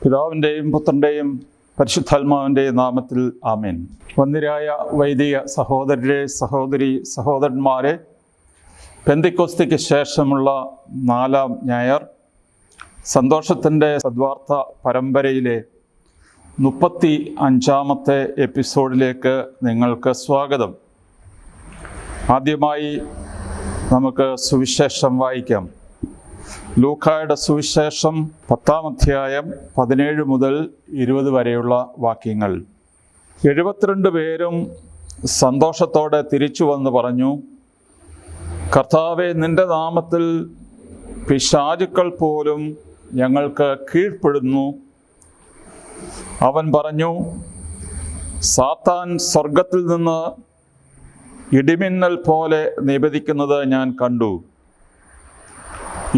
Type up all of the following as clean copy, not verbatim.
പിതാവിൻ്റെയും പുത്രൻ്റെയും പരിശുദ്ധാത്മാവിൻ്റെയും നാമത്തിൽ ആമേൻ. വന്ദിരായ വൈദിക സഹോദരരെ, സഹോദരന്മാരെ, പെന്തക്കോസ്തിക്ക് ശേഷമുള്ള 4-ാം ഞായർ സന്തോഷത്തിൻ്റെ സദ്വാർത്ത പരമ്പരയിലെ 35-ാമത്തെ എപ്പിസോഡിലേക്ക് നിങ്ങൾക്ക് സ്വാഗതം. ആദ്യമായി നമുക്ക് സുവിശേഷം വായിക്കാം. ലൂക്കായുടെ സുവിശേഷം 10-ാം അധ്യായം 17 മുതൽ 20 വരെയുള്ള വാക്യങ്ങൾ. 72 പേരും സന്തോഷത്തോടെ തിരിച്ചു വന്ന് പറഞ്ഞു, കർത്താവേ, നിന്റെ നാമത്തിൽ പിശാചുക്കൾ പോലും ഞങ്ങൾക്ക് കീഴ്പ്പെടുന്നു. അവൻ പറഞ്ഞു, സാത്താൻ സ്വർഗത്തിൽ നിന്ന് ഇടിമിന്നൽ പോലെ നിപതിക്കുന്നത് ഞാൻ കണ്ടു.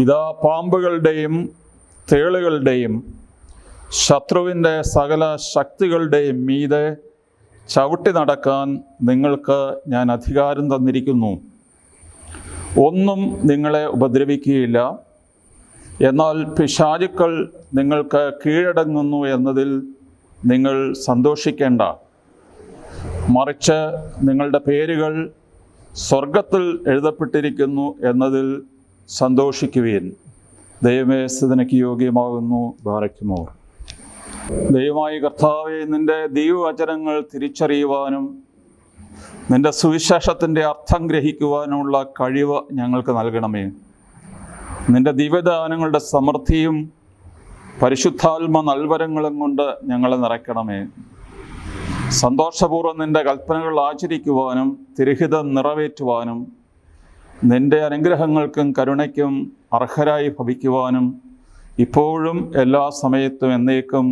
ഇതാ, പാമ്പുകളുടെയും തേളുകളുടെയും ശത്രുവിൻ്റെ സകല ശക്തികളുടെയും മീതെ ചവിട്ടി നടക്കാൻ നിങ്ങൾക്ക് ഞാൻ അധികാരം തന്നിരിക്കുന്നു. ഒന്നും നിങ്ങളെ ഉപദ്രവിക്കുകയില്ല. എന്നാൽ പിശാചുക്കൾ നിങ്ങൾക്ക് കീഴടങ്ങുന്നു എന്നതിൽ നിങ്ങൾ സന്തോഷിക്കേണ്ട. മറിച്ച് നിങ്ങളുടെ പേരുകൾ സ്വർഗത്തിൽ എഴുതപ്പെട്ടിരിക്കുന്നു എന്നതിൽ സന്തോഷിക്കുവിൻ. ദൈവമേ, സ്തുതിക്ക് യോഗ്യമാകുന്നു. ബാറയ്ക്കുമോർ. ദൈവമായ കർത്താവേ, നിൻ്റെ ദൈവവചനങ്ങൾ തിരിച്ചറിയുവാനും നിൻ്റെ സുവിശേഷത്തിൻ്റെ അർത്ഥം ഗ്രഹിക്കുവാനുമുള്ള കഴിവ് ഞങ്ങൾക്ക് നൽകണമേ. നിൻ്റെ ദിവ്യദാനങ്ങളുടെ സമൃദ്ധിയും പരിശുദ്ധാത്മ നൽവരങ്ങളും കൊണ്ട് ഞങ്ങളെ നിറയ്ക്കണമേ. സന്തോഷപൂർവ്വം നിൻ്റെ കൽപ്പനകൾ ആചരിക്കുവാനും തിരുഹിതം നിറവേറ്റുവാനും നിൻ്റെ അനുഗ്രഹങ്ങൾക്കും കരുണയ്ക്കും അർഹരായി ഭവിക്കുവാനും ഇപ്പോഴും എല്ലാ സമയത്തും എന്നേക്കും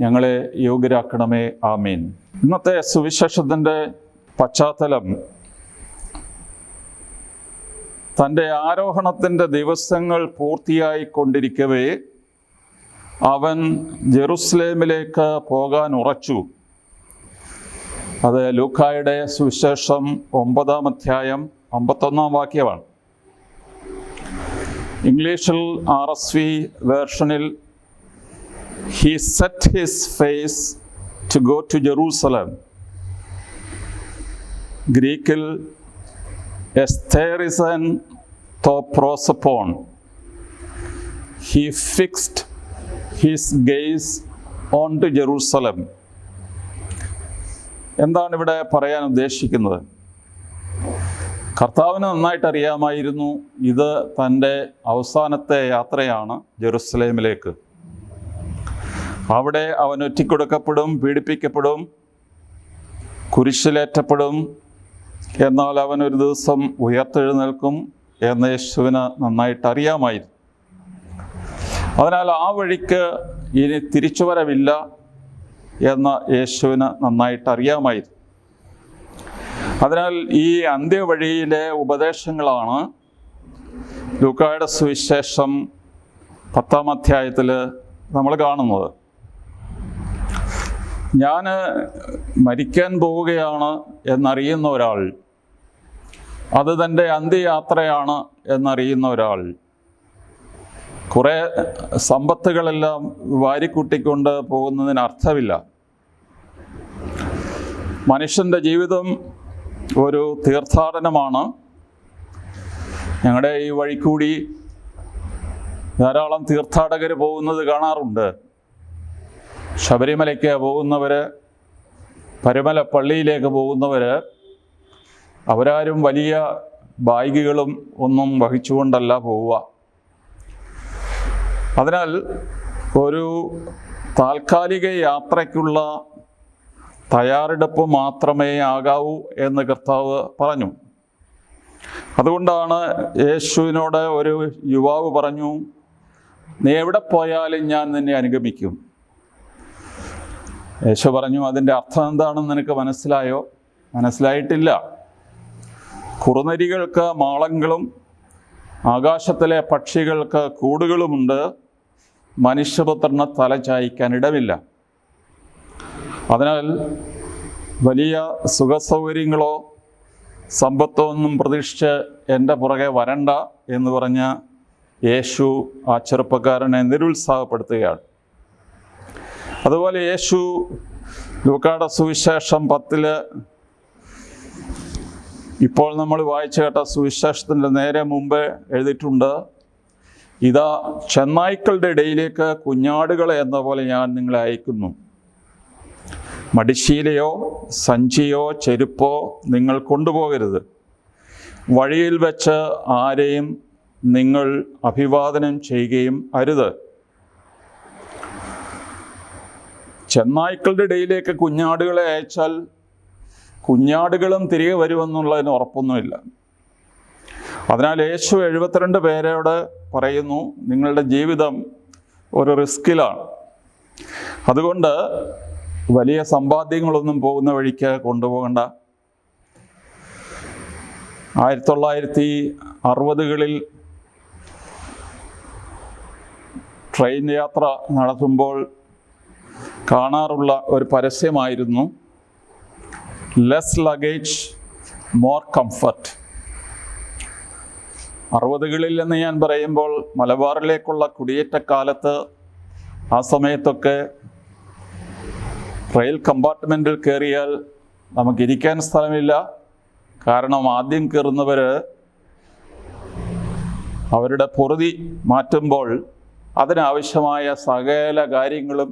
ഞങ്ങളെ യോഗ്യരാക്കണമേ. ആമീൻ. ഇന്നത്തെ സുവിശേഷത്തിൻ്റെ പശ്ചാത്തലം തൻ്റെ ആരോഹണത്തിൻ്റെ ദിവസങ്ങൾ പൂർത്തിയായിക്കൊണ്ടിരിക്കവേ അവൻ ജെറുസലേമിലേക്ക് പോകാൻ ഉറച്ചു. അത് ലൂക്കായുടെ സുവിശേഷം 9-ാം അധ്യായം 51-ാം വാക്യമാണ്. ഇംഗ്ലീഷിൽ RSV വേർഷനിൽ he set his face to go to Jerusalem. ഗ്രീക്കിൽ estherizan to prosopon. He fixed his gaze on to Jerusalem. എന്താണ് ഇവിടെ പറയാൻ ഉദ്ദേശിക്കുന്നത്? കർത്താവിന് നന്നായിട്ട് അറിയാമായിരുന്നു ഇത് തൻ്റെ അവസാനത്തെ യാത്രയാണ് ജെറുസലേമിലേക്ക്. അവിടെ അവൻ ഒറ്റിക്കൊടുക്കപ്പെടും, പീഡിപ്പിക്കപ്പെടും, കുരിശിലേറ്റപ്പെടും. എന്നാൽ അവൻ ഒരു ദിവസം ഉയർത്തെഴുന്നേൽക്കും എന്ന് യേശുവിന് നന്നായിട്ട് അറിയാമായിരുന്നു. അതിനാൽ ആ വഴിക്ക് ഇനി തിരിച്ചുവരവില്ല എന്ന് യേശുവിന് നന്നായിട്ട് അറിയാമായിരുന്നു. അതിനാൽ ഈ അന്ത്യവഴിയിലെ ഉപദേശങ്ങളാണ് ലൂക്കായുടെ സുവിശേഷം 10-ാം അധ്യായത്തിൽ നമ്മൾ കാണുന്നത്. ഞാൻ മരിക്കാൻ പോവുകയാണ് എന്നറിയുന്ന ഒരാൾ, അത് തൻ്റെ അന്ത്യയാത്രയാണ് എന്നറിയുന്ന ഒരാൾ, കുറേ സമ്പത്തുകളെല്ലാം വാരിക്കൂട്ടിക്കൊണ്ട് പോകുന്നതിന് അർത്ഥമില്ല. മനുഷ്യൻ്റെ ജീവിതം ഒരു തീർത്ഥാടനമാണ്. ഞങ്ങളുടെ ഈ വഴിക്കൂടി ധാരാളം തീർത്ഥാടകർ പോകുന്നത് കാണാറുണ്ട്. ശബരിമലയ്ക്ക് പോകുന്നവർ, പരുമല പള്ളിയിലേക്ക് പോകുന്നവർ, അവരാരും വലിയ ബാഗുകളും ഒന്നും വഹിച്ചുകൊണ്ടല്ല പോവുക. അതിനാൽ ഒരു താൽക്കാലിക യാത്രയ്ക്കുള്ള തയ്യാറെടുപ്പ് മാത്രമേ ആകാവൂ എന്ന് കർത്താവ് പറഞ്ഞു. അതുകൊണ്ടാണ് യേശുവിനോട് ഒരു യുവാവ് പറഞ്ഞു, നീ എവിടെ പോയാലും ഞാൻ നിന്നെ അനുഗമിക്കും. യേശു പറഞ്ഞു, അതിൻ്റെ അർത്ഥം എന്താണെന്ന് നിനക്ക് മനസ്സിലായോ? മനസ്സിലായിട്ടില്ല. കുറുനരികൾക്ക് മാളങ്ങളും ആകാശത്തിലെ പക്ഷികൾക്ക് കൂടുകളുമുണ്ട്, മനുഷ്യപുത്രന് തല ചായ്ക്കാൻ ഇടമില്ല. അതിനാൽ വലിയ സുഖസൗകര്യങ്ങളോ സമ്പത്തോ ഒന്നും പ്രതീക്ഷിച്ച് എൻ്റെ പുറകെ വരണ്ട എന്ന് പറഞ്ഞ യേശു ആ ചെറുപ്പക്കാരനെ നിരുത്സാഹപ്പെടുത്തുകയാണ്. അതുപോലെ യേശു ലൂക്കായുടെ സുവിശേഷം 10 ഇപ്പോൾ നമ്മൾ വായിച്ചു കേട്ട സുവിശേഷത്തിൻ്റെ നേരെ മുമ്പ് എഴുതിയിട്ടുണ്ട്, ഇതാ ചെന്നായ്ക്കളുടെ ഇടയിലേക്ക് കുഞ്ഞാടുകളെ എന്ന പോലെ ഞാൻ നിങ്ങളെ അയക്കുന്നു. മടിശീലയോ സഞ്ചിയോ ചെരുപ്പോ നിങ്ങൾ കൊണ്ടുപോകരുത്. വഴിയിൽ വെച്ച് ആരെയും നിങ്ങൾ അഭിവാദനം ചെയ്യുകയും അരുത്. ചെന്നായ്ക്കളുടെ ഇടയിലേക്ക് കുഞ്ഞാടുകളെ അയച്ചാൽ കുഞ്ഞാടുകളും തിരികെ വരുമെന്നുള്ളതിന് ഉറപ്പൊന്നുമില്ല. അതിനാൽ യേശു 72 പേരോട് പറയുന്നു, നിങ്ങളുടെ ജീവിതം ഒരു റിസ്കിലാണ്. അതുകൊണ്ട് വലിയ സമ്പാദ്യങ്ങളൊന്നും പോകുന്ന വഴിക്ക് കൊണ്ടുപോകണ്ട. 1960കളിൽ ട്രെയിൻ യാത്ര നടത്തുമ്പോൾ കാണാറുള്ള ഒരു പരസ്യമായിരുന്നു, ലെസ് ലഗേജ് മോർ കംഫർട്ട്. 60കളിൽ എന്ന് ഞാൻ പറയുമ്പോൾ മലബാറിലേക്കുള്ള കുടിയേറ്റക്കാലത്ത് ആ സമയത്തൊക്കെ റെയിൽ കമ്പാർട്ട്മെൻറ്റിൽ കയറിയാൽ നമുക്കിരിക്കാൻ സ്ഥലമില്ല. കാരണം ആദ്യം കയറുന്നവർ അവരുടെ പൊറുതി മാറ്റുമ്പോൾ അതിനാവശ്യമായ സകല കാര്യങ്ങളും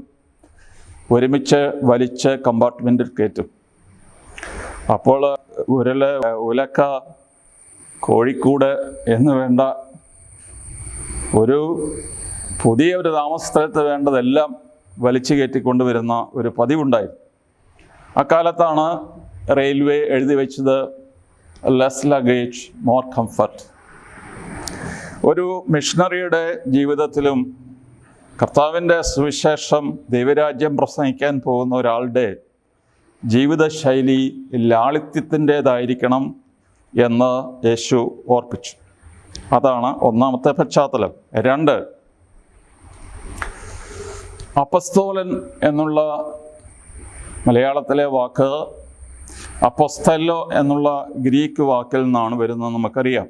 ഒരുമിച്ച് വലിച്ച് കമ്പാർട്ട്മെൻറ്റിൽ കയറ്റും. അപ്പോൾ ഉലക്ക, കോഴിക്കോട് എന്ന് വേണ്ട ഒരു പുതിയ ഒരു താമസ സ്ഥലത്ത് വേണ്ടതെല്ലാം വലിച്ചു കയറ്റിക്കൊണ്ടുവരുന്ന ഒരു പതിവുണ്ടായിരുന്നു. അക്കാലത്താണ് റെയിൽവേ എഴുതി വെച്ചത് ലെസ് ലഗേജ് മോർ കംഫർട്ട്. ഒരു മിഷണറിയുടെ ജീവിതത്തിലും കർത്താവിൻ്റെ സുവിശേഷം ദൈവരാജ്യം പ്രസംഗിക്കാൻ പോകുന്ന ഒരാളുടെ ജീവിതശൈലി ലാളിത്യത്തിൻ്റേതായിരിക്കണം എന്ന് യേശു ഓർപ്പിച്ചു. അതാണ് ഒന്നാമത്തെ പശ്ചാത്തലം. 2, അപ്പസ്തോലൻ എന്നുള്ള മലയാളത്തിലെ വാക്ക് അപ്പോസ്തലോ എന്നുള്ള ഗ്രീക്ക് വാക്കിൽ നിന്നാണ് വരുന്നത് നമുക്കറിയാം.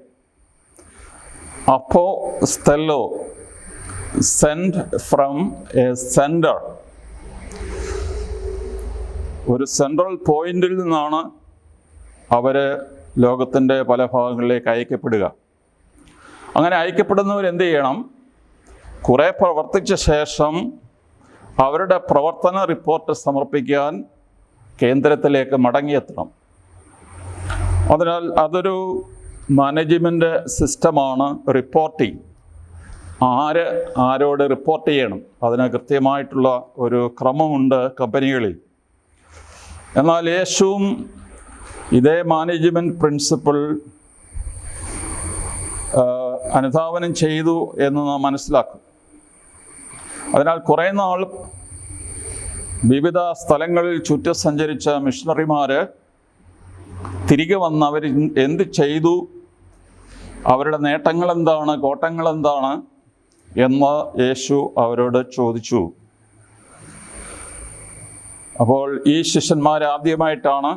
അപ്പോസ്തലോ, സെൻഡ് ഫ്രം എ സെൻഡർ. ഒരു സെൻട്രൽ പോയിന്റിൽ നിന്നാണ് അവർ ലോകത്തിൻ്റെ പല ഭാഗങ്ങളിലേക്ക് അയക്കപ്പെടുക. അങ്ങനെ അയക്കപ്പെടുന്നവർ എന്ത് ചെയ്യണം? കുറേ പ്രവർത്തിച്ച ശേഷം അവരുടെ പ്രവർത്തന റിപ്പോർട്ട് സമർപ്പിക്കാൻ കേന്ദ്രത്തിലേക്ക് മടങ്ങിയെത്തണം. അതിനാൽ അതൊരു മാനേജ്മെൻറ്റ് സിസ്റ്റമാണ് റിപ്പോർട്ടിംഗ്. ആരോട് റിപ്പോർട്ട് ചെയ്യണം, അതിന് കൃത്യമായിട്ടുള്ള ഒരു ക്രമമുണ്ട് കമ്പനികളിൽ. എന്നാൽ യേശുവും ഇതേ മാനേജ്മെൻറ്റ് പ്രിൻസിപ്പിൾ അനുധാവനം ചെയ്തു എന്ന് നാം മനസ്സിലാക്കും. അതിനാൽ കുറേ നാൾ വിവിധ സ്ഥലങ്ങളിൽ ചുറ്റി സഞ്ചരിച്ച മിഷണറിമാർ തിരികെ വന്ന് അവർ എന്ത് ചെയ്തു, അവരുടെ നേട്ടങ്ങൾ എന്താണ്, കോട്ടങ്ങൾ എന്താണ് എന്ന് യേശു അവരോട് ചോദിച്ചു. അപ്പോൾ ഈ ശിഷ്യന്മാർ ആദ്യമായിട്ടാണ്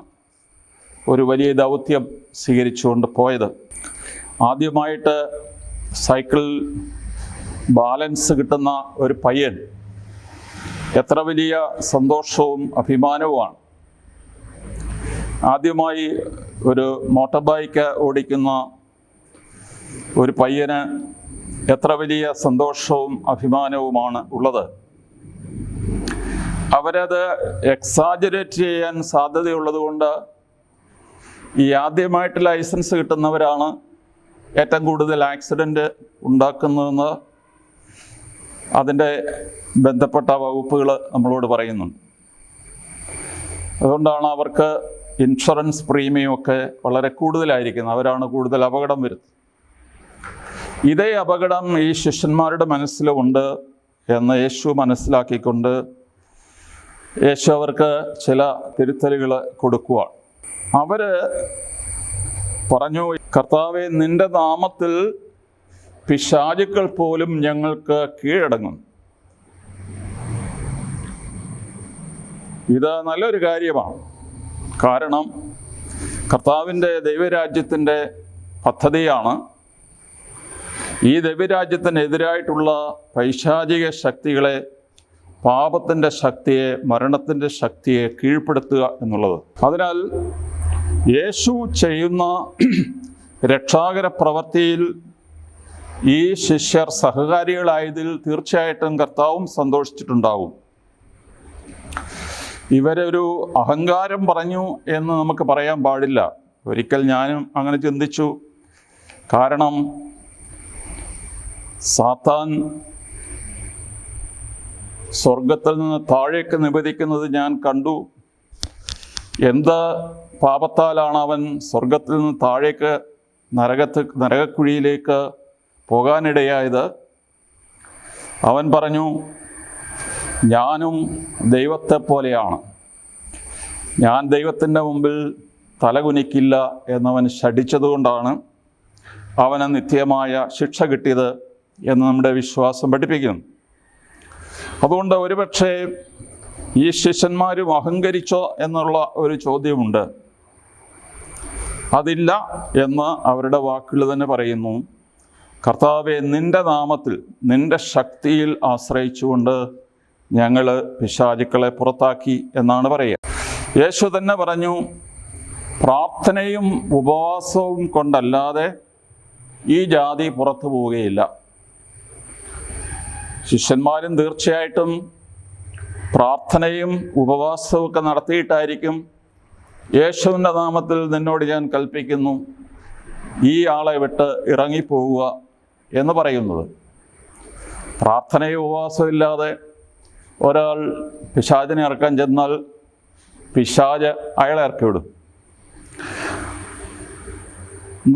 ഒരു വലിയ ദൗത്യം സ്വീകരിച്ചുകൊണ്ട് പോയത്. ആദ്യമായിട്ട് സൈക്കിൾ ബാലൻസ് കിട്ടുന്ന ഒരു പയ്യൻ എത്ര വലിയ സന്തോഷവും അഭിമാനവുമാണ്. ആദ്യമായി ഒരു മോട്ടോർ ബൈക്ക് ഓടിക്കുന്ന ഒരു പയ്യന് എത്ര വലിയ സന്തോഷവും അഭിമാനവുമാണ് ഉള്ളത്. അവരത് എക്സാജറേറ്റ് ചെയ്യാൻ സാധ്യതയുള്ളത് കൊണ്ട് ഈ ആദ്യമായിട്ട് ലൈസൻസ് കിട്ടുന്നവരാണ് ഏറ്റവും കൂടുതൽ ആക്സിഡൻറ്റ് ഉണ്ടാക്കുന്നതെന്ന് അതിൻ്റെ ബന്ധപ്പെട്ട വകുപ്പുകൾ നമ്മളോട് പറയുന്നുണ്ട്. അതുകൊണ്ടാണ് അവർക്ക് ഇൻഷുറൻസ് പ്രീമിയം ഒക്കെ വളരെ കൂടുതലായിരിക്കുന്നത്. അവരാണ് കൂടുതൽ അപകടം വരുന്നത്. ഇതേ അപകടം ഈ ശിഷ്യന്മാരുടെ മനസ്സിലുമുണ്ട് എന്ന് യേശു മനസ്സിലാക്കിക്കൊണ്ട് യേശു അവർക്ക് ചില തിരുത്തലുകൾ കൊടുക്കുകയാണ്. അവർ പറഞ്ഞു, കർത്താവേ, നിൻ്റെ നാമത്തിൽ പിശാചുക്കൾ പോലും ഞങ്ങൾക്ക് കീഴടങ്ങും. ഇത് നല്ലൊരു കാര്യമാണ്. കാരണം കർത്താവിൻ്റെ ദൈവരാജ്യത്തിൻ്റെ പദ്ധതിയാണ് ഈ ദൈവരാജ്യത്തിനെതിരായിട്ടുള്ള പൈശാചിക ശക്തികളെ പാപത്തിൻ്റെ ശക്തിയെ, മരണത്തിൻ്റെ ശക്തിയെ കീഴ്പ്പെടുത്തുക എന്നുള്ളത്. അതിനാൽ യേശു ചെയ്യുന്ന രക്ഷാകര പ്രവൃത്തിയിൽ ഈ ശിഷ്യർ സഹകാരികളായതിൽ തീർച്ചയായിട്ടും കർത്താവും സന്തോഷിച്ചിട്ടുണ്ടാവും. ഇവരൊരു അഹങ്കാരം പറഞ്ഞു എന്ന് നമുക്ക് പറയാൻ പാടില്ല. ഒരിക്കൽ ഞാനും അങ്ങനെ ചിന്തിച്ചു. കാരണം സാത്താൻ സ്വർഗത്തിൽ നിന്ന് താഴേക്ക് നിപതിക്കുന്നത് ഞാൻ കണ്ടു. എന്ത് പാപത്താലാണ് അവൻ സ്വർഗത്തിൽ നിന്ന് താഴേക്ക് നരകക്കുഴിയിലേക്ക് പോകാനിടയായത്? അവൻ പറഞ്ഞു, ഞാനും ദൈവത്തെ പോലെയാണ്, ഞാൻ ദൈവത്തിൻ്റെ മുമ്പിൽ തലകുനിക്കില്ല എന്നവൻ ശഠിച്ചതുകൊണ്ടാണ് അവന് നിത്യമായ ശിക്ഷ കിട്ടിയത് എന്ന് നമ്മുടെ വിശ്വാസം പഠിപ്പിക്കുന്നു. അതുകൊണ്ട് ഒരുപക്ഷെ ഈ ശിഷ്യന്മാരും അഹങ്കരിച്ചോ എന്നുള്ള ഒരു ചോദ്യമുണ്ട്. അതില്ല എന്ന് അവരുടെ വാക്കുകൾ തന്നെ പറയുന്നു. കർത്താവെ, നിൻ്റെ നാമത്തിൽ, നിൻ്റെ ശക്തിയിൽ ആശ്രയിച്ചുകൊണ്ട് ഞങ്ങൾ പിശാചുക്കളെ പുറത്താക്കി എന്നാണ് പറയുക. യേശു തന്നെ പറഞ്ഞു, പ്രാർത്ഥനയും ഉപവാസവും കൊണ്ടല്ലാതെ ഈ ജാതി പുറത്തു പോവുകയില്ല. ശിഷ്യന്മാരും തീർച്ചയായിട്ടും പ്രാർത്ഥനയും ഉപവാസവും ഒക്കെ നടത്തിയിട്ടായിരിക്കും യേശുവിൻ്റെ നാമത്തിൽ നിന്നോട് ഞാൻ കൽപ്പിക്കുന്നു, ഈ ആളെ വിട്ട് ഇറങ്ങിപ്പോവുക എന്ന് പറയുന്നത്. പ്രാർത്ഥനയും ഉപവാസവും ഇല്ലാതെ ഒരാൾ പിശാചിനെ ഇറക്കാൻ ചെന്നാൽ പിശാച് അയാളെ ഇറക്കി വിടും.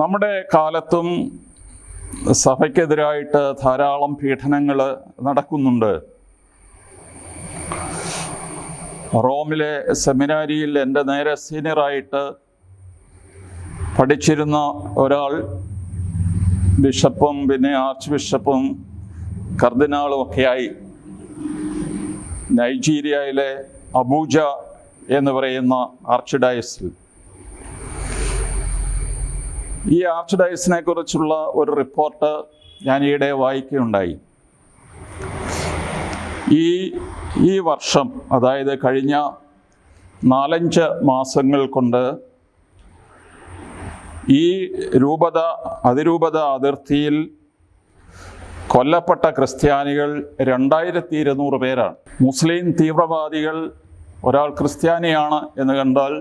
നമ്മുടെ കാലത്തും സഭയ്ക്കെതിരായിട്ട് ധാരാളം പീഡനങ്ങൾ നടക്കുന്നുണ്ട്. റോമിലെ സെമിനാരിയിൽ എൻ്റെ നേരെ സീനിയറായിട്ട് പഠിച്ചിരുന്ന ഒരാൾ ബിഷപ്പും പിന്നെ ആർച്ച് ബിഷപ്പും കർദിനാളും ഒക്കെയായി നൈജീരിയയിലെ അബൂജ എന്ന് പറയുന്ന ആർച്ച് ഡയസിൽ. ഈ ആർച്ച് ഡയസിനെ കുറിച്ചുള്ള ഒരു റിപ്പോർട്ട് ഞാൻ ഈയിടെ വായിക്കുകയുണ്ടായി. ഈ വർഷം, അതായത് കഴിഞ്ഞ 4-5 മാസങ്ങൾ കൊണ്ട് ഈ അതിരൂപത അതിർത്തിയിൽ കൊല്ലപ്പെട്ട ക്രിസ്ത്യാനികൾ 2200 പേരാണ്. മുസ്ലിം തീവ്രവാദികൾ ഒരാൾ ക്രിസ്ത്യാനിയാണ് എന്ന് കണ്ടാൽ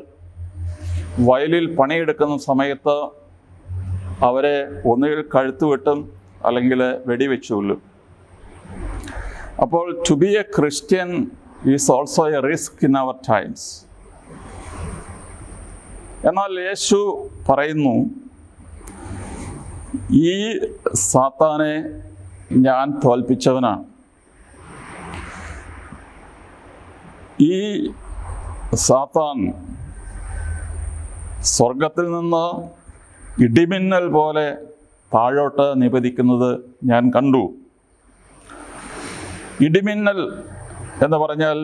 വയലിൽ പണിയെടുക്കുന്ന സമയത്ത് അവരെ ഒന്നുകിൽ കഴുത്ത് വെട്ടും അല്ലെങ്കിൽ വെടിവെച്ച് കൊല്ലും. അപ്പോൾ to be a Christian is also a risk in our times. എന്നാൽ യേശു പറയുന്നു, ഈ സാത്താനെ ഞാൻ തോൽപ്പിച്ചവനാണ്. ഈ സാത്താൻ സ്വർഗത്തിൽ നിന്ന് ഇടിമിന്നൽ പോലെ താഴോട്ട് നിപതിക്കുന്നത് ഞാൻ കണ്ടു. ഇടിമിന്നൽ എന്ന് പറഞ്ഞാൽ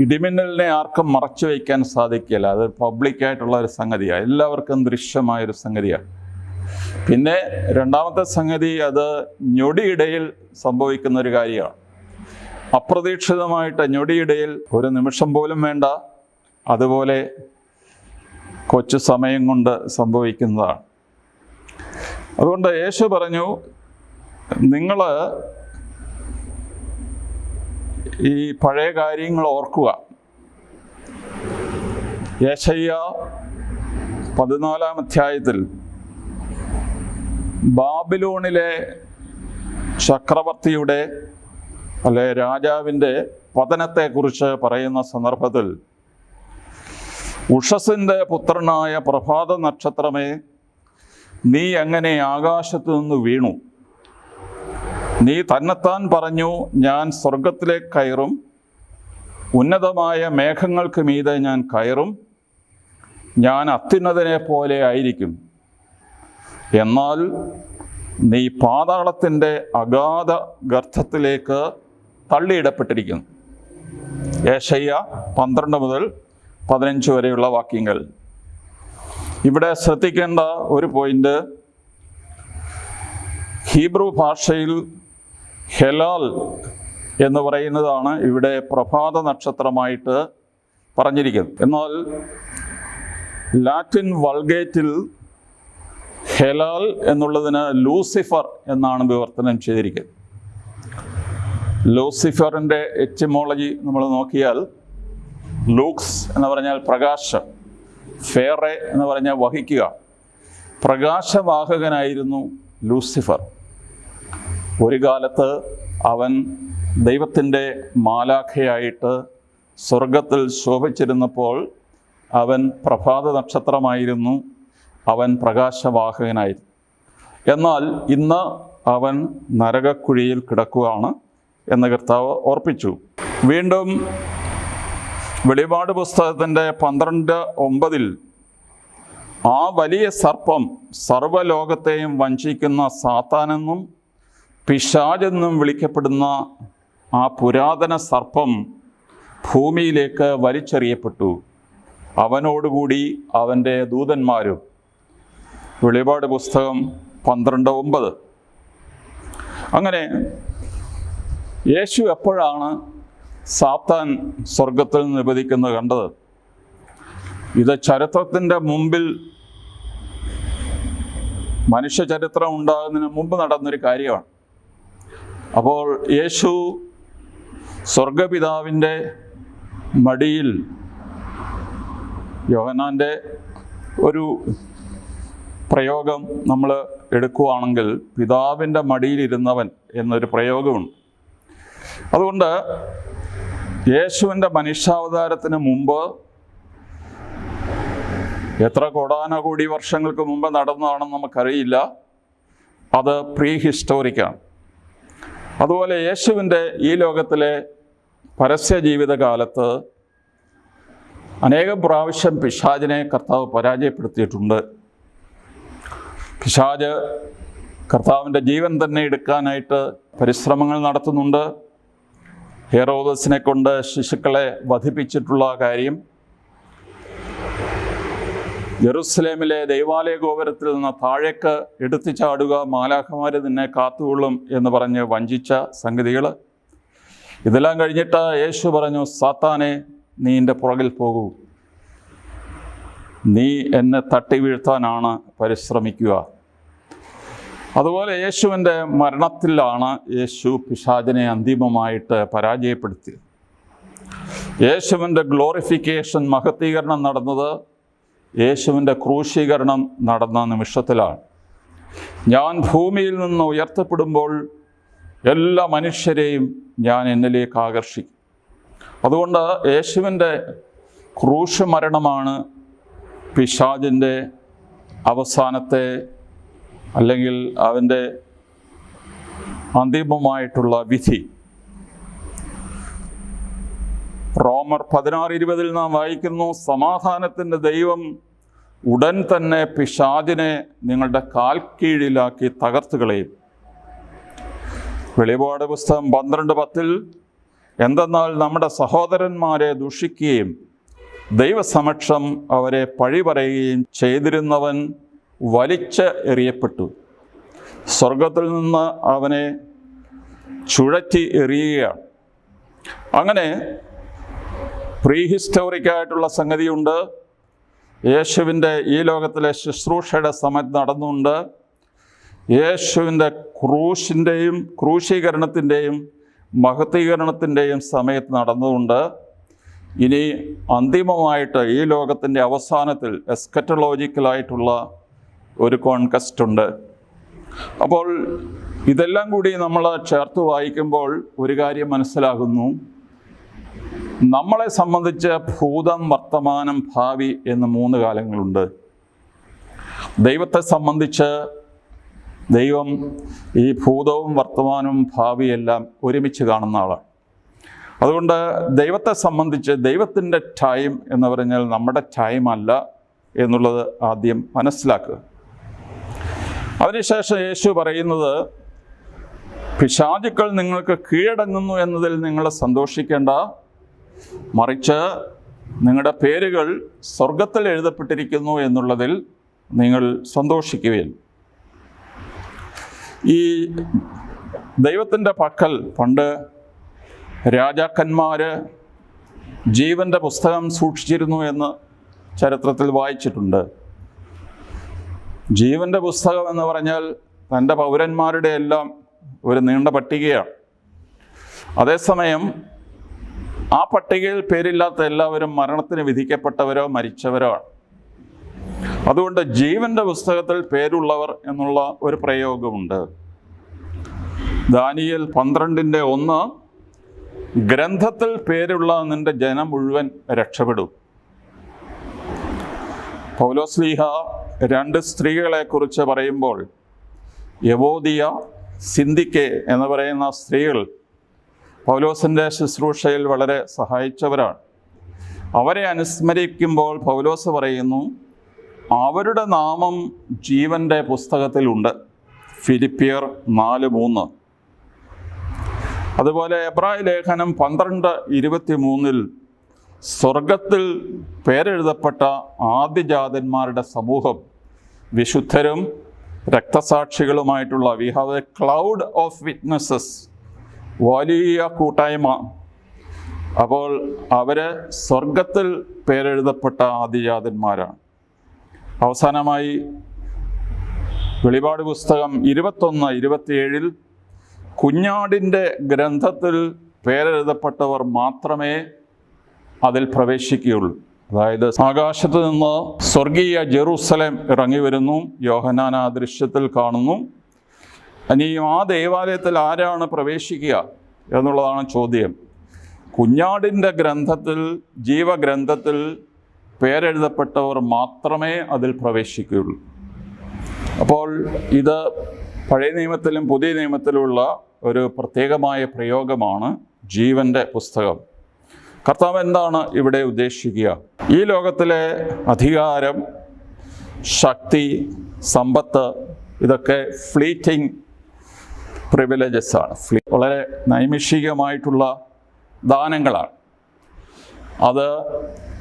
ഇടിമിന്നലിനെ ആർക്കും മറച്ചു വയ്ക്കാൻ സാധിക്കില്ല. അത് പബ്ലിക്കായിട്ടുള്ള ഒരു സംഗതിയാണ്, എല്ലാവർക്കും ദൃശ്യമായൊരു സംഗതിയാണ്. പിന്നെ രണ്ടാമത്തെ സംഗതി, അത് ഞൊടിയിടയിൽ സംഭവിക്കുന്ന ഒരു കാര്യമാണ്. അപ്രതീക്ഷിതമായിട്ട് ഞൊടിയിടയിൽ, ഒരു നിമിഷം പോലും വേണ്ട, അതുപോലെ കൊച്ചു സമയം കൊണ്ട് സംഭവിക്കുന്നതാണ്. അതുകൊണ്ട് യേശു പറഞ്ഞു, നിങ്ങൾ ഈ പഴയ കാര്യങ്ങൾ ഓർക്കുക. യെശയ്യാ 14-ാം അധ്യായത്തിൽ ബാബിലോണിലെ ചക്രവർത്തിയുടെ രാജാവിൻ്റെ പതനത്തെക്കുറിച്ച് പറയുന്ന സന്ദർഭത്തിൽ, ഉഷസ്സിൻ്റെ പുത്രനായ പ്രഭാത നക്ഷത്രമേ, നീ എങ്ങനെ ആകാശത്തു നിന്ന് വീണു? നീ തന്നെത്താൻ പറഞ്ഞു, ഞാൻ സ്വർഗത്തിലേക്ക് കയറും, ഉന്നതമായ മേഘങ്ങൾക്ക് മീതെ ഞാൻ കയറും, ഞാൻ അത്യുന്നതനെ പോലെ ആയിരിക്കും. എന്നാൽ നീ പാതാളത്തിൻ്റെ അഗാധ ഗർത്തത്തിലേക്ക് തള്ളിയിടപ്പെട്ടിരിക്കുന്നു. യെശയ്യാ 12 മുതൽ 15 വരെയുള്ള വാക്യങ്ങൾ. ഇവിടെ ശ്രദ്ധിക്കേണ്ട ഒരു പോയിന്റ്, ഹീബ്രു ഭാഷയിൽ ഹെലാൽ എന്ന് പറയുന്നതാണ് ഇവിടെ പ്രഭാത നക്ഷത്രമായിട്ട് പറഞ്ഞിരിക്കുന്നത്. എന്നാൽ ലാറ്റിൻ വൾഗേറ്റിൽ ഹെലാൽ എന്നുള്ളതിന് ലൂസിഫർ എന്നാണ് വിവർത്തനം ചെയ്തിരിക്കുന്നത്. ലൂസിഫറിൻ്റെ എറ്റിമോളജി നമ്മൾ നോക്കിയാൽ ലൂക്സ് എന്ന് പറഞ്ഞാൽ പ്രകാശം, ഫേറെ എന്ന് പറഞ്ഞാൽ വഹിക്കുക. പ്രകാശവാഹകനായിരുന്നു ലൂസിഫർ. ഒരു കാലത്ത് അവൻ ദൈവത്തിൻ്റെ മാലാഖയായിട്ട് സ്വർഗത്തിൽ ശോഭിച്ചിരുന്നപ്പോൾ അവൻ പ്രഭാത നക്ഷത്രമായിരുന്നു, അവൻ പ്രകാശവാഹകനായിരുന്നു. എന്നാൽ ഇന്ന് അവൻ നരകക്കുഴിയിൽ കിടക്കുകയാണ് എന്ന് കർത്താവ് ഓർപ്പിച്ചു. വീണ്ടും വെളിപാട് പുസ്തകത്തിൻ്റെ 12:9 ആ വലിയ സർപ്പം സർവ്വലോകത്തെയും വഞ്ചിക്കുന്ന സാത്താനെന്നും പിശാചെന്നും വിളിക്കപ്പെടുന്ന ആ പുരാതന സർപ്പം ഭൂമിയിലേക്ക് വലിച്ചെറിയപ്പെട്ടു, അവനോടുകൂടി അവൻ്റെ ദൂതന്മാരും. വെളിപാട് പുസ്തകം 12:9. അങ്ങനെ യേശു എപ്പോഴാണ് സാത്താൻ സ്വർഗത്തിൽ നിന്ന് നിപതിക്കുന്നത് കണ്ടത്? ഇത് ചരിത്രത്തിൻ്റെ മുമ്പിൽ, മനുഷ്യചരിത്രം ഉണ്ടാകുന്നതിന് മുമ്പ് നടന്നൊരു കാര്യമാണ്. അപ്പോൾ യേശു സ്വർഗപിതാവിൻ്റെ മടിയിൽ, യോഹന്നാൻ്റെ ഒരു പ്രയോഗം നമ്മൾ എടുക്കുകയാണെങ്കിൽ പിതാവിൻ്റെ മടിയിലിരുന്നവൻ എന്നൊരു പ്രയോഗമുണ്ട്. അതുകൊണ്ട് യേശുവിൻ്റെ മനുഷ്യാവതാരത്തിന് മുമ്പ്, എത്ര കോടാനുകോടി വർഷങ്ങൾക്ക് മുമ്പ് നടന്നതാണെന്ന് നമുക്കറിയില്ല, അത് പ്രീ ഹിസ്റ്റോറിക്കാണ്. അതുപോലെ യേശുവിൻ്റെ ഈ ലോകത്തിലെ പരസ്യ ജീവിതകാലത്ത് അനേകം പ്രാവശ്യം പിശാചിനെ കർത്താവ് പരാജയപ്പെടുത്തിയിട്ടുണ്ട്. പിശാച് കർത്താവിൻ്റെ ജീവൻ തന്നെ എടുക്കാനായിട്ട് പരിശ്രമങ്ങൾ നടത്തുന്നുണ്ട്. ഹെറോദസിനെ കൊണ്ട് ശിശുക്കളെ വധിപ്പിച്ചിട്ടുള്ള കാര്യം, ജെറുസലേമിലെ ദൈവാലയ ഗോപുരത്തിൽ നിന്ന് താഴേക്ക് എടുത്തു ചാടുക, മാലാഖമാർ നിന്നെ കാത്തുകൊള്ളും എന്ന് പറഞ്ഞ് വഞ്ചിച്ച സംഗതികൾ. ഇതെല്ലാം കഴിഞ്ഞിട്ട് യേശു പറഞ്ഞു, സാത്താനെ നീ എൻ്റെ പുറകിൽ പോകൂ, നീ എന്നെ തട്ടി വീഴ്ത്താനാണ് പരിശ്രമിക്കുക. അതുപോലെ യേശുവിൻ്റെ മരണത്തിലാണ് യേശു പിശാചിനെ അന്തിമമായിട്ട് പരാജയപ്പെടുത്തിയത്. യേശുവിൻ്റെ ഗ്ലോറിഫിക്കേഷൻ, മഹത്വീകരണം നടന്നത് യേശുവിൻ്റെ ക്രൂശീകരണം നടന്ന നിമിഷത്തിലാണ്. ഞാൻ ഭൂമിയിൽ നിന്ന് ഉയർത്തപ്പെടുമ്പോൾ എല്ലാ മനുഷ്യരെയും ഞാൻ എന്നിലേക്ക് ആകർഷിക്കും. അതുകൊണ്ട് യേശുവിൻ്റെ ക്രൂശ് മരണമാണ് പിശാചിൻ്റെ അവസാനത്തെ, അല്ലെങ്കിൽ അവൻ്റെ അന്തിമമായിട്ടുള്ള വിധി. റോമർ 16:20 നാം വായിക്കുന്നു, സമാധാനത്തിൻ്റെ ദൈവം ഉടൻ തന്നെ പിശാചിനെ നിങ്ങളുടെ കാൽ കീഴിലാക്കി തകർത്ത് കളയും. വെളിപാട് പുസ്തകം 12:10 എന്തെന്നാൽ നമ്മുടെ സഹോദരന്മാരെ ദുഷിക്കുകയും ദൈവസമക്ഷം അവരെ പഴി പറയുകയും ചെയ്തിരുന്നവൻ വലിച്ച് എറിയപ്പെട്ടു, സ്വർഗത്തിൽ നിന്ന് അവനെ ചുഴറ്റി എറിയുകയാണ്. അങ്ങനെ പ്രീ ഹിസ്റ്റോറിക്കായിട്ടുള്ള സംഗതിയുണ്ട്. യേശുവിൻ്റെ ഈ ലോകത്തിലെ ശുശ്രൂഷയുടെ സമയത്ത് നടന്നുകൊണ്ട് യേശുവിൻ്റെ ക്രൂശിൻ്റെയും ക്രൂശീകരണത്തിൻ്റെയും മഹത്വീകരണത്തിൻ്റെയും സമയത്ത് നടന്നുകൊണ്ട് ഇനി അന്തിമമായിട്ട് ഈ ലോകത്തിൻ്റെ അവസാനത്തിൽ എസ്കറ്റോളജിക്കലായിട്ടുള്ള ഒരു കോൺകസ്റ്റ് ഉണ്ട്. അപ്പോൾ ഇതെല്ലാം കൂടി നമ്മൾ ചേർത്ത് വായിക്കുമ്പോൾ ഒരു കാര്യം മനസ്സിലാകുന്നു. നമ്മളെ സംബന്ധിച്ച് ഭൂതം, വർത്തമാനം, ഭാവി എന്ന് 3 കാലങ്ങളുണ്ട്. ദൈവത്തെ സംബന്ധിച്ച് ദൈവം ഈ ഭൂതവും വർത്തമാനവും ഭാവിയെല്ലാം ഒരുമിച്ച് കാണുന്ന ആളാണ്. അതുകൊണ്ട് ദൈവത്തെ സംബന്ധിച്ച് ദൈവത്തിൻ്റെ ടൈം എന്ന് പറഞ്ഞാൽ നമ്മുടെ ടൈം അല്ല എന്നുള്ളത് ആദ്യം മനസ്സിലാക്കുക. അതിനുശേഷം യേശു പറയുന്നത്, പിശാചുക്കൾ നിങ്ങൾക്ക് കീഴടങ്ങുന്നു എന്നതിൽ നിങ്ങൾ സന്തോഷിക്കേണ്ട, മറിച്ച് നിങ്ങളുടെ പേരുകൾ സ്വർഗത്തിൽ എഴുതപ്പെട്ടിരിക്കുന്നു എന്നുള്ളതിൽ നിങ്ങൾ സന്തോഷിക്കുകയും. ഈ ദൈവത്തിൻ്റെ പക്കൽ പണ്ട് രാജാക്കന്മാർ ജീവൻ്റെ പുസ്തകം സൂക്ഷിച്ചിരുന്നു എന്ന് ചരിത്രത്തിൽ വായിച്ചിട്ടുണ്ട്. ജീവൻ്റെ പുസ്തകം എന്ന് പറഞ്ഞാൽ തൻ്റെ പൗരന്മാരുടെ എല്ലാം ഒരു നീണ്ട പട്ടികയാണ്. അതേസമയം ആ പട്ടികയിൽ പേരില്ലാത്ത എല്ലാവരും മരണത്തിന് വിധിക്കപ്പെട്ടവരോ മരിച്ചവരോ ആണ്. അതുകൊണ്ട് ജീവൻ്റെ പുസ്തകത്തിൽ പേരുള്ളവർ എന്നുള്ള ഒരു പ്രയോഗമുണ്ട്. ദാനിയേൽ 12:1 ഗ്രന്ഥത്തിൽ പേരുള്ള നിന്റെ ജനം മുഴുവൻ രക്ഷപ്പെടും. പൗലോസ്ലീഹ 2 സ്ത്രീകളെക്കുറിച്ച് പറയുമ്പോൾ യവോദിയ, സിന്ധിക്കെ എന്ന് പറയുന്ന സ്ത്രീകൾ പൗലോസിൻ്റെ ശുശ്രൂഷയിൽ വളരെ സഹായിച്ചവരാണ്. അവരെ അനുസ്മരിക്കുമ്പോൾ പൗലോസ് പറയുന്നു, അവരുടെ നാമം ജീവൻ്റെ പുസ്തകത്തിലുണ്ട്. ഫിലിപ്പിയർ 4:3. അതുപോലെ എബ്രായ ലേഖനം 12:23 സ്വർഗത്തിൽ പേരെഴുതപ്പെട്ട ആദ്യജാതന്മാരുടെ സമൂഹം വിശുദ്ധരും രക്തസാക്ഷികളുമായിട്ടുള്ള we have a cloud of witnesses, വലിയ കൂട്ടായ്മ. അപ്പോൾ അവർ സ്വർഗത്തിൽ പേരെഴുതപ്പെട്ട ആദിജാതന്മാരാണ്. അവസാനമായി വെളിപാട് പുസ്തകം 21:27 കുഞ്ഞാടിൻ്റെ ഗ്രന്ഥത്തിൽ പേരെഴുതപ്പെട്ടവർ മാത്രമേ അതിൽ പ്രവേശിക്കുകയുള്ളൂ. അതായത് ആകാശത്ത് നിന്ന് സ്വർഗീയ ജെറൂസലേം ഇറങ്ങി വരുന്നു, യോഹന്നാൻ ആ ദൃശ്യത്തിൽ കാണുന്നു. ഇനിയും ആ ദേവാലയത്തിൽ ആരാണ് പ്രവേശിക്കുക എന്നുള്ളതാണ് ചോദ്യം. കുഞ്ഞാടിൻ്റെ ഗ്രന്ഥത്തിൽ, ജീവഗ്രന്ഥത്തിൽ പേരെഴുതപ്പെട്ടവർ മാത്രമേ അതിൽ പ്രവേശിക്കുകയുള്ളൂ. അപ്പോൾ ഇത് പഴയ നിയമത്തിലും പുതിയ നിയമത്തിലുമുള്ള ഒരു പ്രത്യേകമായ പ്രയോഗമാണ് ജീവൻ്റെ പുസ്തകം. കർത്താവ് എന്താണ് ഇവിടെ ഉദ്ദേശിക്കുക? ഈ ലോകത്തിലെ അധികാരം, ശക്തി, സമ്പത്ത് ഇതൊക്കെ ഫ്ലീറ്റിംഗ് പ്രിവിലേജസ് ആണ്. വളരെ നൈമിഷികമായിട്ടുള്ള ദാനങ്ങളാണ്. അത്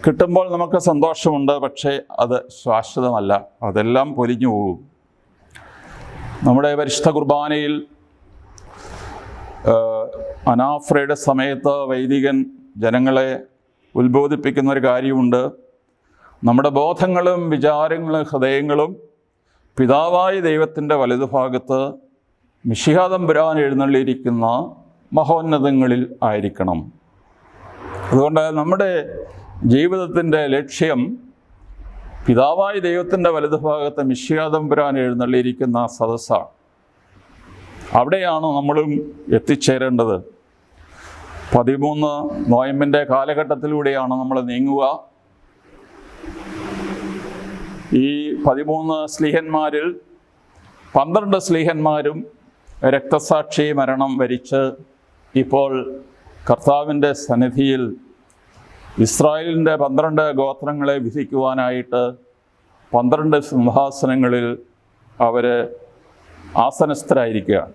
കിട്ടുമ്പോൾ നമുക്ക് സന്തോഷമുണ്ട്, പക്ഷേ അത് ശാശ്വതമല്ല. അതെല്ലാം പൊലിഞ്ഞു പോകും. നമ്മുടെ പരിശുദ്ധ കുർബാനയിൽ അനാഫ്രയുടെ സമയത്ത് വൈദികൻ ജനങ്ങളെ ഉത്ബോധിപ്പിക്കുന്ന ഒരു കാര്യമുണ്ട്. നമ്മുടെ ബോധങ്ങളും വിചാരങ്ങളും ഹൃദയങ്ങളും പിതാവായ ദൈവത്തിൻ്റെ വലതുഭാഗത്ത് മിശിഹാ തമ്പുരാൻ എഴുന്നള്ളിയിരിക്കുന്ന മഹോന്നതങ്ങളിൽ ആയിരിക്കണം. അതുകൊണ്ട് നമ്മുടെ ജീവിതത്തിൻ്റെ ലക്ഷ്യം പിതാവായ ദൈവത്തിൻ്റെ വലതുഭാഗത്ത് മിശിഹാ തമ്പുരാൻ എഴുന്നള്ളിയിരിക്കുന്ന സദസ്സാണ്. അവിടെയാണ് നമ്മളും എത്തിച്ചേരേണ്ടത്. 13 നോയമ്പിൻ്റെ കാലഘട്ടത്തിലൂടെയാണ് നമ്മൾ നീങ്ങുക. ഈ 13 സ്ലീഹന്മാരിൽ 12 സ്ലീഹന്മാരും രക്തസാക്ഷി മരണം വരിച്ച് ഇപ്പോൾ കർത്താവിൻ്റെ സന്നിധിയിൽ ഇസ്രായേലിൻ്റെ 12 ഗോത്രങ്ങളെ വിധിക്കുവാനായിട്ട് 12 സിംഹാസനങ്ങളിൽ അവർ ആസനസ്ഥരായിരിക്കുകയാണ്.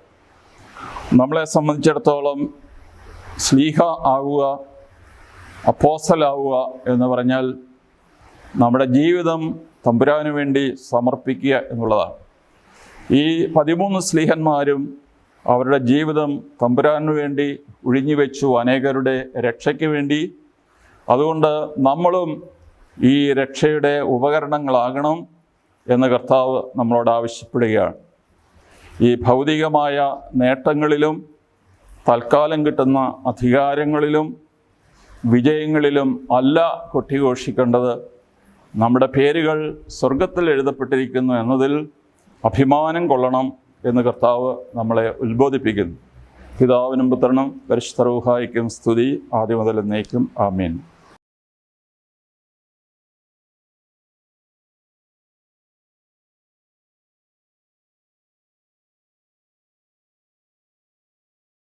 നമ്മളെ സംബന്ധിച്ചിടത്തോളം സ്ലീഹ ആവുക, അപ്പോസ്തലനാവുക എന്ന് പറഞ്ഞാൽ നമ്മുടെ ജീവിതം തമ്പുരാന് വേണ്ടി സമർപ്പിക്കുക എന്നുള്ളതാണ്. ഈ 13 സ്ലീഹന്മാരും അവരുടെ ജീവിതം തമ്പുരാന് വേണ്ടി ഒഴിഞ്ഞു വെച്ചു, അനേകരുടെ രക്ഷയ്ക്ക് വേണ്ടി. അതുകൊണ്ട് നമ്മളും ഈ രക്ഷയുടെ ഉപകരണങ്ങളാകണം എന്ന് കർത്താവ് നമ്മളോട് ആവശ്യപ്പെടുകയാണ്. ഈ ഭൗതികമായ നേട്ടങ്ങളിലും തൽക്കാലം കിട്ടുന്ന അധികാരങ്ങളിലും വിജയങ്ങളിലും അല്ല കൊട്ടിഘോഷിക്കേണ്ടത്. നമ്മുടെ പേരുകൾ സ്വർഗത്തിൽ എഴുതപ്പെട്ടിരിക്കുന്നു എന്നതിൽ അഭിമാനം കൊള്ളണം എന്ന് കർത്താവ് നമ്മളെ ഉത്ബോധിപ്പിക്കുന്നു. പിതാവിനും പുത്രനും പരിശുദ്ധ റൂഹായിക്കും സ്തുതി, ആദ്യം മുതൽ എന്നേക്കും. ആമേൻ.